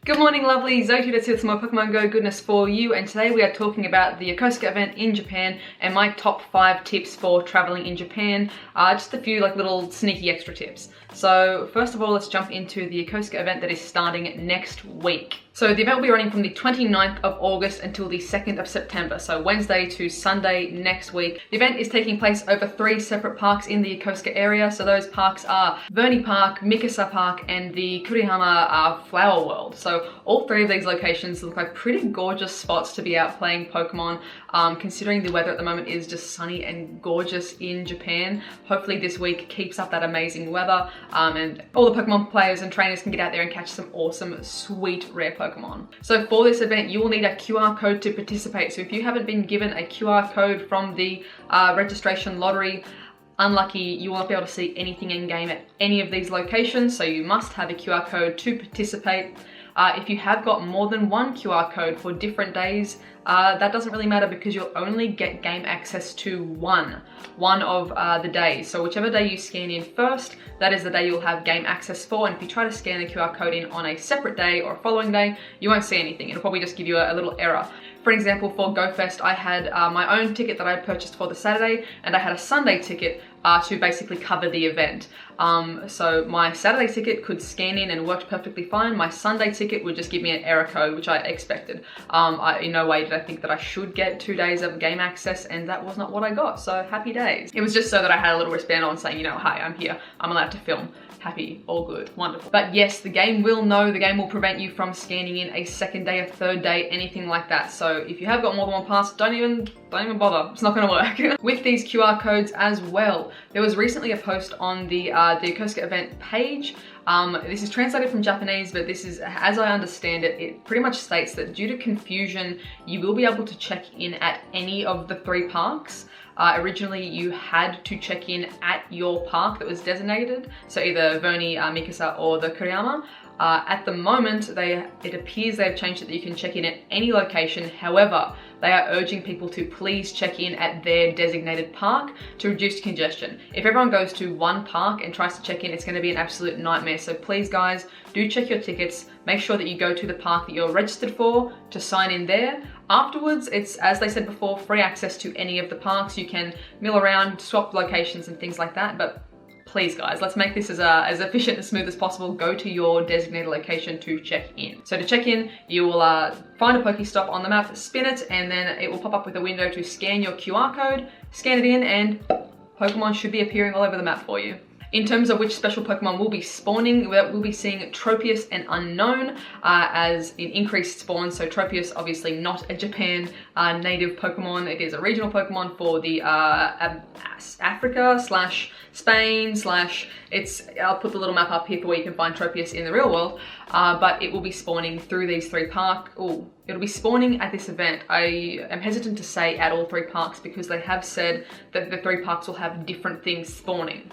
Good morning lovely, ZoëTwoDots here with some more Pokemon Go goodness for you, and today we are talking about the Yokosuka event in Japan and my top 5 tips for traveling in Japan. Just a few little sneaky extra tips. So first of all, let's jump into the Yokosuka event that is starting next week. So the event will be running from the 29th of August until the 2nd of September, so Wednesday to Sunday next week. The event is taking place over 3 separate parks in the Yokosuka area, so those parks are Verney Park, Mikasa Park, and the Kurihama Flower World. So all 3 of these locations look like pretty gorgeous spots to be out playing Pokemon, considering the weather at the moment is just sunny and gorgeous in Japan. Hopefully this week keeps up that amazing weather, and all the Pokemon players and trainers can get out there and catch some awesome, sweet, rare Pokemon. So for this event, you will need a QR code to participate. So if you haven't been given a QR code from the registration lottery, unlucky, you won't be able to see anything in game at any of these locations. So you must have a QR code to participate. If you have got more than one QR code for different days, that doesn't really matter because you'll only get game access to one of the days. So whichever day you scan in first, that is the day you'll have game access for. And if you try to scan the QR code in on a separate day or a following day, you won't see anything. It'll probably just give you a little error. For example, for GoFest, I had my own ticket that I purchased for the Saturday, and I had a Sunday ticket to basically cover the event. So my Saturday ticket could scan in and worked perfectly fine. My Sunday ticket would just give me an error code, which I expected. In no way did I think that I should get 2 days of game access, and that was not what I got, so happy days. It was just so that I had a little wristband on saying, you know, hi, I'm here, I'm allowed to film. Happy, all good, wonderful. But yes, the game will know, the game will prevent you from scanning in a second day, a third day, anything like that. So if you have got more than one pass, don't even bother, it's not gonna work. With these QR codes as well, there was recently a post on the Yokosuka event page. This is translated from Japanese, but this is, as I understand it, it pretty much states that due to confusion, you will be able to check in at any of the 3 parks. Originally, you had to check in at your park that was designated, so either Verney, Mikasa, or the Kurihama. At the moment, it appears they've changed it that you can check in at any location. However, they are urging people to please check in at their designated park to reduce congestion. If everyone goes to one park and tries to check in, it's going to be an absolute nightmare. So please guys, do check your tickets. Make sure that you go to the park that you're registered for to sign in there. Afterwards, it's, as they said before, free access to any of the parks. You can mill around, swap locations and things like that, but please guys, let's make this as efficient and smooth as possible. Go to your designated location to check in. So to check in, you will find a Pokestop on the map, spin it, and then it will pop up with a window to scan your QR code, scan it in, and Pokemon should be appearing all over the map for you. In terms of which special Pokemon will be spawning, we'll be seeing Tropius and Unown as in increased spawn. So Tropius, obviously not a Japan native Pokemon. It is a regional Pokemon for the Africa / Spain / I'll put the little map up here for where you can find Tropius in the real world. But it will be spawning through these 3 parks. It'll be spawning at this event. I am hesitant to say at all 3 parks because they have said that the 3 parks will have different things spawning.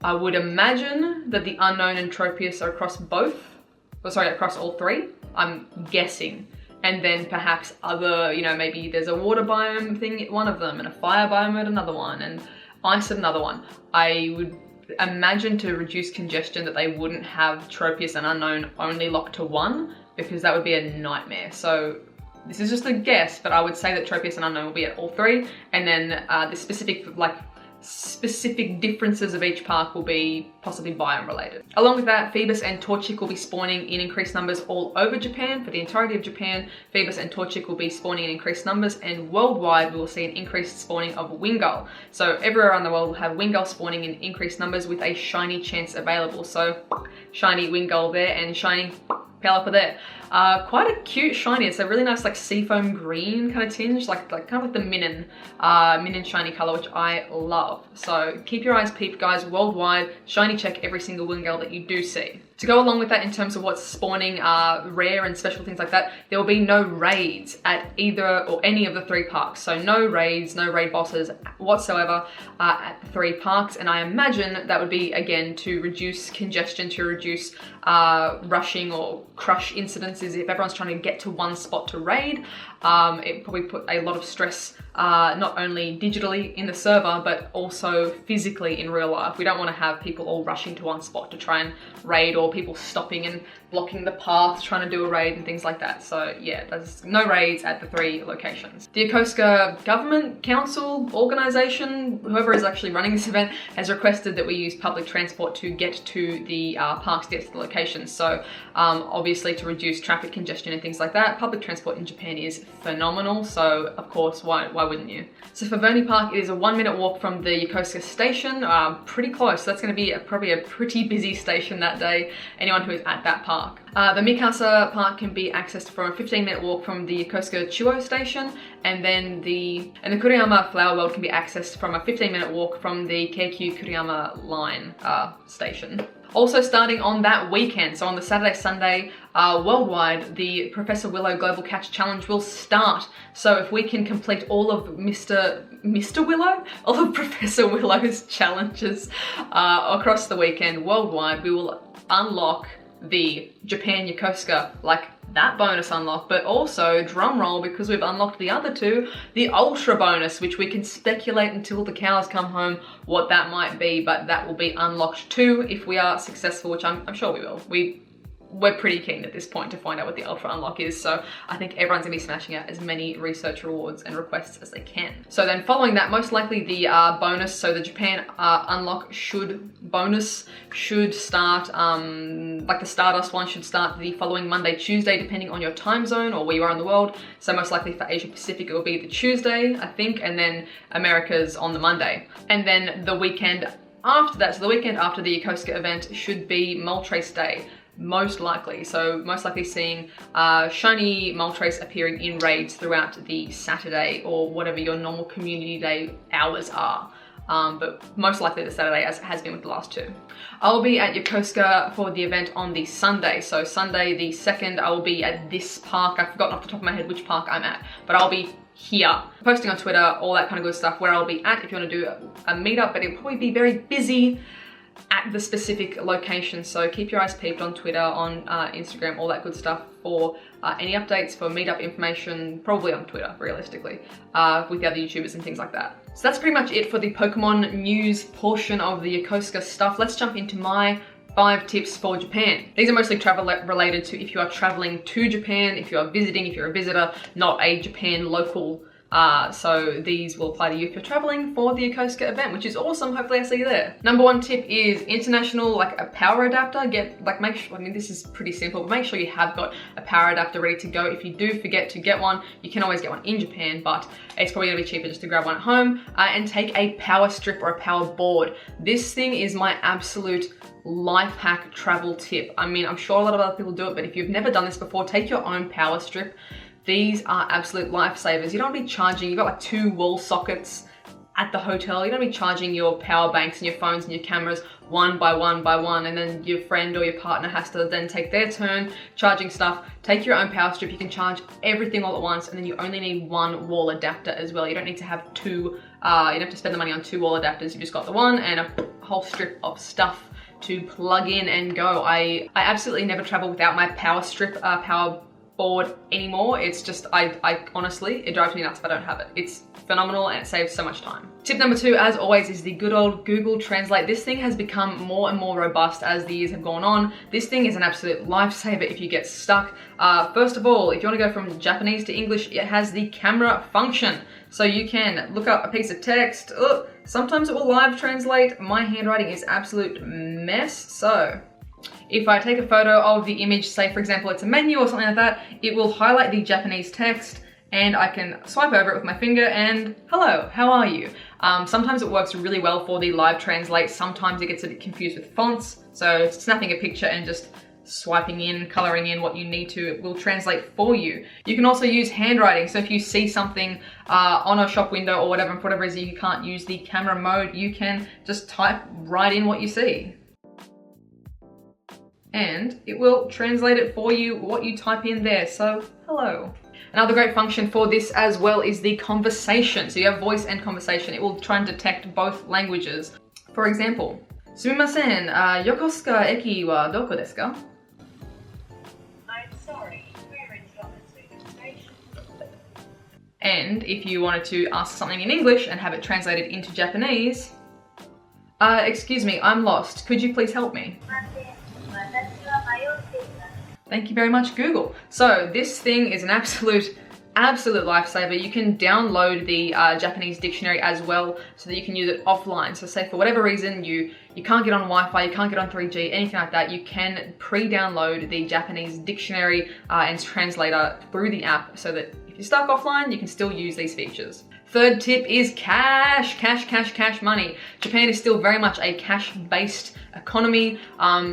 I would imagine that the Unown and Tropius are across across all 3. I'm guessing. And then perhaps other, maybe there's a water biome thing at one of them, and a fire biome at another one, and ice at another one. I would imagine to reduce congestion that they wouldn't have Tropius and Unown only locked to 1, because that would be a nightmare. So this is just a guess, but I would say that Tropius and Unown will be at all 3, and then the specific differences of each park will be possibly biome related. Along with that, Phoebus and Torchic will be spawning in increased numbers all over Japan. For the entirety of Japan, Phoebus and Torchic will be spawning in increased numbers, and worldwide we will see an increased spawning of Wingull. So everywhere around the world will have Wingull spawning in increased numbers with a shiny chance available. So shiny Wingull there and shiny Pelipper there. Quite a cute shiny. It's a really nice seafoam green kind of tinge, kind of like the Minun shiny color, which I love. So keep your eyes peeled guys, worldwide, shiny check every single Wingull that you do see. To go along with that in terms of what's spawning rare and special things like that, there will be no raids at either or any of the 3 parks. So no raids, no raid bosses whatsoever at the 3 parks. And I imagine that would be, again, to reduce congestion, to reduce rushing or crush incidences. If everyone's trying to get to one spot to raid, it probably put a lot of stress not only digitally in the server, but also physically in real life. We don't want to have people all rushing to one spot to try and raid, or people stopping and blocking the path trying to do a raid and things like that. So yeah, there's no raids at the 3 locations. The Yokosuka government, council, organization, whoever is actually running this event, has requested that we use public transport to get to the parks, get to the locations. So obviously to reduce traffic congestion and things like that, public transport in Japan is phenomenal. So of course, why wouldn't you? So for Verney Park, it is a 1-minute walk from the Yokosuka station, pretty close. So that's going to be probably a pretty busy station that day, anyone who is at that park. The Mikasa Park can be accessed from a 15-minute walk from the Yokosuka Chuo station, and then the Kuriyama Flower World can be accessed from a 15-minute walk from the Keikyu Kuriyama line station. Also starting on that weekend, so on the Saturday, Sunday, worldwide, the Professor Willow Global Catch Challenge will start. So if we can complete all of Mr. Willow? All of Professor Willow's challenges across the weekend worldwide, we will unlock the Japan Yokosuka, like that bonus unlock, but also, drum roll, because we've unlocked the other 2, the ultra bonus, which we can speculate until the cows come home what that might be, but that will be unlocked too if we are successful, which I'm sure we will. We're pretty keen at this point to find out what the ultra unlock is, so I think everyone's gonna be smashing out as many research rewards and requests as they can. So then following that, most likely the bonus, so the Japan unlock bonus should start, like the Stardust one should start the following Monday, Tuesday, depending on your time zone or where you are in the world. So most likely for Asia Pacific, it will be the Tuesday, I think, and then America's on the Monday. And then the weekend after that, so the weekend after the Yokosuka event should be Moltres Day. Most likely, so most likely seeing shiny Moltres appearing in raids throughout the Saturday or whatever your normal community day hours are. But most likely the Saturday, as it has been with the last 2. I'll be at Yokosuka for the event on the Sunday. So Sunday the 2nd, I will be at this park. I've forgotten off the top of my head which park I'm at, but I'll be here, posting on Twitter, all that kind of good stuff, where I'll be at if you want to do a meetup, but it'll probably be very busy at the specific location. So keep your eyes peeled on Twitter, on Instagram, all that good stuff for any updates, for meetup information, probably on Twitter, realistically, with the other YouTubers and things like that. So that's pretty much it for the Pokemon news portion of the Yokosuka stuff. Let's jump into my 5 tips for Japan. These are mostly travel related to if you are traveling to Japan, if you are visiting, if you're a visitor, not a Japan local. So these will apply to you if you're traveling for the Yokosuka event, which is awesome. Hopefully I see you there. Number 1 tip is international, like a power adapter. Make sure, I mean, this is pretty simple, but make sure you have got a power adapter ready to go. If you do forget to get one, you can always get one in Japan, but it's probably gonna be cheaper just to grab one at home, and take a power strip or a power board. This thing is my absolute life hack travel tip. I mean, I'm sure a lot of other people do it, but if you've never done this before, take your own power strip. These are absolute lifesavers. You don't be charging, you've got like 2 wall sockets at the hotel. You don't be charging your power banks and your phones and your cameras one by one, and then your friend or your partner has to then take their turn charging stuff. Take your own power strip. You can charge everything all at once, and then you only need 1 wall adapter as well. You don't need to have 2, you don't have to spend the money on 2 wall adapters. You just got the one and a whole strip of stuff to plug in and go. I absolutely never travel without my power strip, power board anymore. It's just, I honestly, it drives me nuts if I don't have it. It's phenomenal and it saves so much time. Tip number 2, as always, is the good old Google Translate. This thing has become more and more robust as the years have gone on. This thing is an absolute lifesaver if you get stuck. First of all, if you want to go from Japanese to English, it has the camera function. So you can look up a piece of text. Sometimes it will live translate. My handwriting is absolute mess, so if I take a photo of the image, say for example it's a menu or something like that, it will highlight the Japanese text and I can swipe over it with my finger and hello, how are you? Sometimes it works really well for the live translate. Sometimes it gets a bit confused with fonts. So snapping a picture and just swiping in, coloring in what you need to, it will translate for you. You can also use handwriting. So if you see something on a shop window or whatever, for whatever reason you can't use the camera mode, you can just type right in what you see. And it will translate it for you, what you type in there. So, hello. Another great function for this as well is the conversation. So you have voice and conversation. It will try and detect both languages. For example, sumimasen, Yokosuka eki wa doko desu ka? I'm sorry, we're in Yokosuka Station. And if you wanted to ask something in English and have it translated into Japanese, excuse me, I'm lost. Could you please help me? Thank you very much, Google. So this thing is an absolute lifesaver. You can download the Japanese dictionary as well so that you can use it offline. So say for whatever reason you can't get on Wi-Fi, you can't get on 3G, anything like that, you can pre-download the Japanese dictionary and translator through the app so that if you're stuck offline, you can still use these features. Third tip is cash money. Japan is still very much a cash-based economy.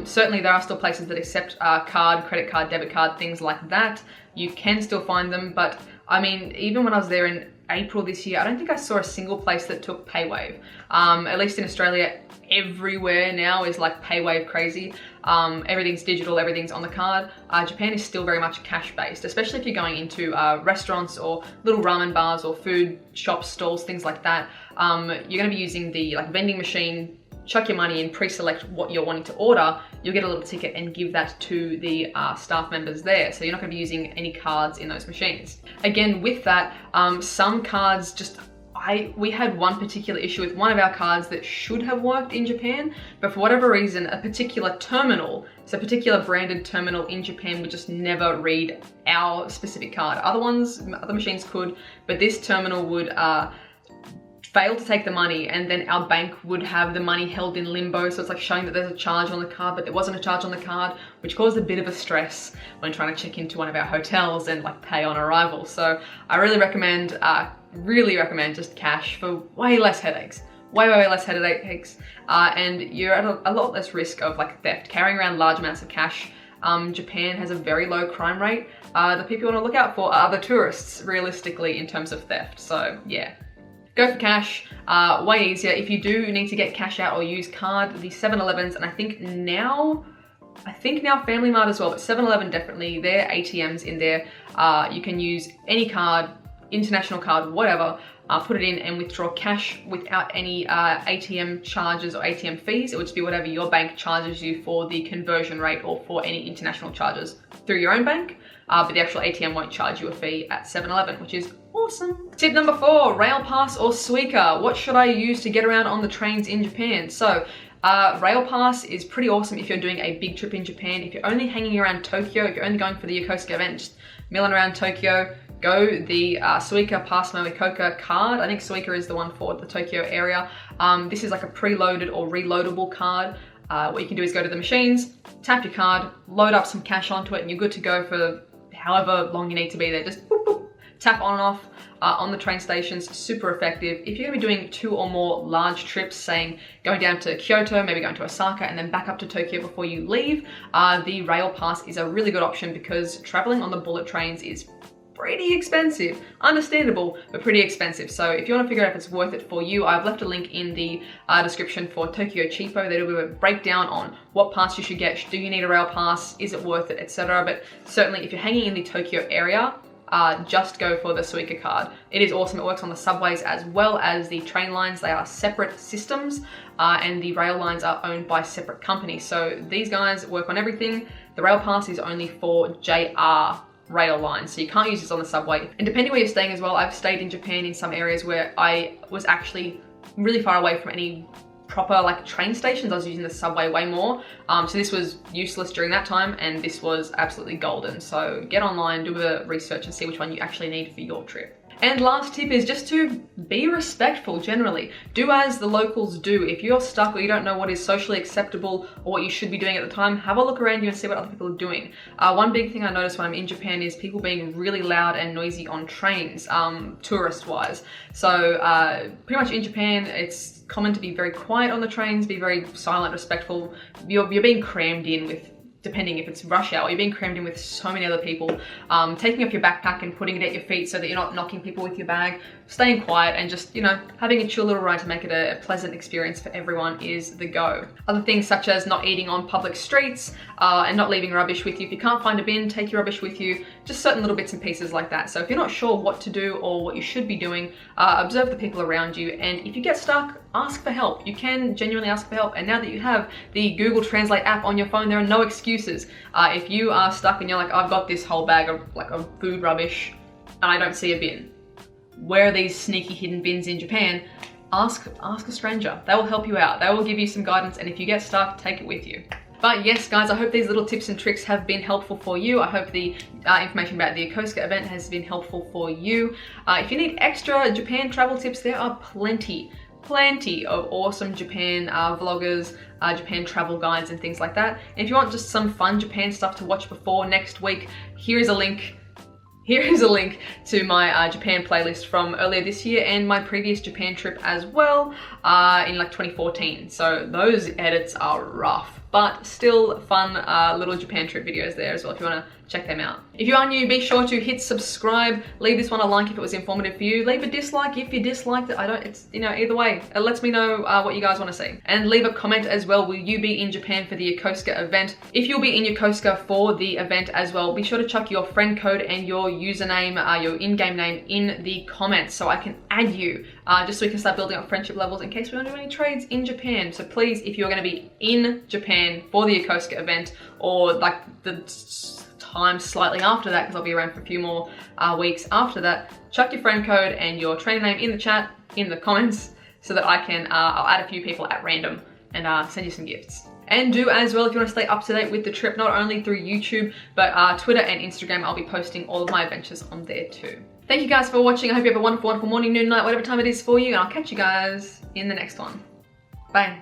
Certainly there are still places that accept card, credit card, debit card, things like that. You can still find them, but I mean, even when I was there in April this year, I don't think I saw a single place that took PayWave. At least in Australia, everywhere now is like PayWave crazy. Everything's digital, everything's on the card. Japan is still very much cash-based, especially if you're going into restaurants or little ramen bars or food shops, stalls, things like that. You're gonna be using the vending machine, chuck your money in, pre-select what you're wanting to order, you'll get a little ticket and give that to the staff members there. So you're not gonna be using any cards in those machines. Again, with that, some cards just, we had one particular issue with one of our cards that should have worked in Japan, but for whatever reason, a particular terminal, so a particular branded terminal in Japan would just never read our specific card. Other machines could, but this terminal would fail to take the money, and then our bank would have the money held in limbo. So it's like showing that there's a charge on the card, but there wasn't a charge on the card, which caused a bit of a stress when trying to check into one of our hotels and pay on arrival. So I really recommend just cash for way less headaches. Way less headaches, and you're at a lot less risk of theft. Carrying around large amounts of cash, Japan has a very low crime rate. The people you want to look out for are the tourists, realistically, in terms of theft. So yeah. Go for cash, way easier. If you do need to get cash out or use card, the 7-Elevens, and I think now Family Mart as well, but 7-Eleven definitely, their ATMs in there, you can use any card, international card, whatever, put it in and withdraw cash without any ATM charges or ATM fees. It would just be whatever your bank charges you for the conversion rate or for any international charges through your own bank. But the actual ATM won't charge you a fee at 7-Eleven, which is awesome. Tip number 4, Rail Pass or Suica. What should I use to get around on the trains in Japan? So Rail Pass is pretty awesome if you're doing a big trip in Japan. If you're only hanging around Tokyo, if you're only going for the Yokosuka event, just milling around Tokyo, go the Suica Pass Mo Ikoka card. I think Suica is the one for the Tokyo area. This is like a preloaded or reloadable card. What you can do is go to the machines, tap your card, load up some cash onto it, and you're good to go for however long you need to be there. Just boop, boop, tap on and off on the train stations, super effective. If you're gonna be doing 2 or more large trips, saying going down to Kyoto, maybe going to Osaka, and then back up to Tokyo before you leave, the Rail Pass is a really good option because traveling on the bullet trains is pretty expensive. Understandable, but pretty expensive. So if you want to figure out if it's worth it for you, I've left a link in the description for Tokyo Cheapo. They do a breakdown on what pass you should get. Do you need a rail pass? Is it worth it, etc. But certainly if you're hanging in the Tokyo area, just go for the Suica card. It is awesome. It works on the subways as well as the train lines. They are separate systems, and the rail lines are owned by separate companies. So these guys work on everything. The rail pass is only for JR rail lines, so you can't use this on the subway. And depending where you're staying as well, I've stayed in Japan in some areas where I was actually really far away from any proper train stations. I was using the subway way more. So this was useless during that time, and this was absolutely golden. So get online, do a research and see which one you actually need for your trip. And last tip is just to be respectful generally. Do as the locals do. If you're stuck or you don't know what is socially acceptable or what you should be doing at the time, have a look around you and see what other people are doing. One big thing I noticed when I'm in Japan is people being really loud and noisy on trains, tourist-wise. So pretty much in Japan, it's common to be very quiet on the trains, be very silent, respectful. You're being crammed in with, depending if it's rush hour, you're being crammed in with so many other people, taking off your backpack and putting it at your feet so that you're not knocking people with your bag, staying quiet and just, having a chill little ride to make it a pleasant experience for everyone is the go. Other things such as not eating on public streets and not leaving rubbish with you. If you can't find a bin, take your rubbish with you, just certain little bits and pieces like that. So if you're not sure what to do or what you should be doing, observe the people around you, and if you get stuck, ask for help. You can genuinely ask for help, and now that you have the Google Translate app on your phone, there are no excuses. If you are stuck and you're like, I've got this whole bag of food rubbish and I don't see a bin, where are these sneaky hidden bins in Japan, ask a stranger. They will help you out. They will give you some guidance, and if you get stuck, take it with you. But yes, guys, I hope these little tips and tricks have been helpful for you. I hope the information about the Yokosuka event has been helpful for you. If you need extra Japan travel tips, there are plenty of awesome Japan vloggers, Japan travel guides and things like that. And if you want just some fun Japan stuff to watch before next week, here is a link to my Japan playlist from earlier this year and my previous Japan trip as well in like 2014. So those edits are rough, but still fun little Japan trip videos there as well if you want to check them out. If you are new, be sure to hit subscribe. Leave this one a like if it was informative for you. Leave a dislike if you disliked it. It's, you know, either way, it lets me know what you guys want to see. And leave a comment as well. Will you be in Japan for the Yokosuka event? If you'll be in Yokosuka for the event as well, be sure to chuck your friend code and your username, your in-game name in the comments so I can add you, just so we can start building up friendship levels in case we don't do any trades in Japan. So please, if you're going to be in Japan for the Yokosuka event, or like the time slightly after that, because I'll be around for a few more weeks after that, chuck your friend code and your trainer name in the chat, in the comments, so that I can, I'll add a few people at random and send you some gifts. And do as well, if you want to stay up to date with the trip, not only through YouTube, but Twitter and Instagram, I'll be posting all of my adventures on there too. Thank you guys for watching. I hope you have a wonderful, wonderful morning, noon, night, whatever time it is for you, and I'll catch you guys in the next one. Bye.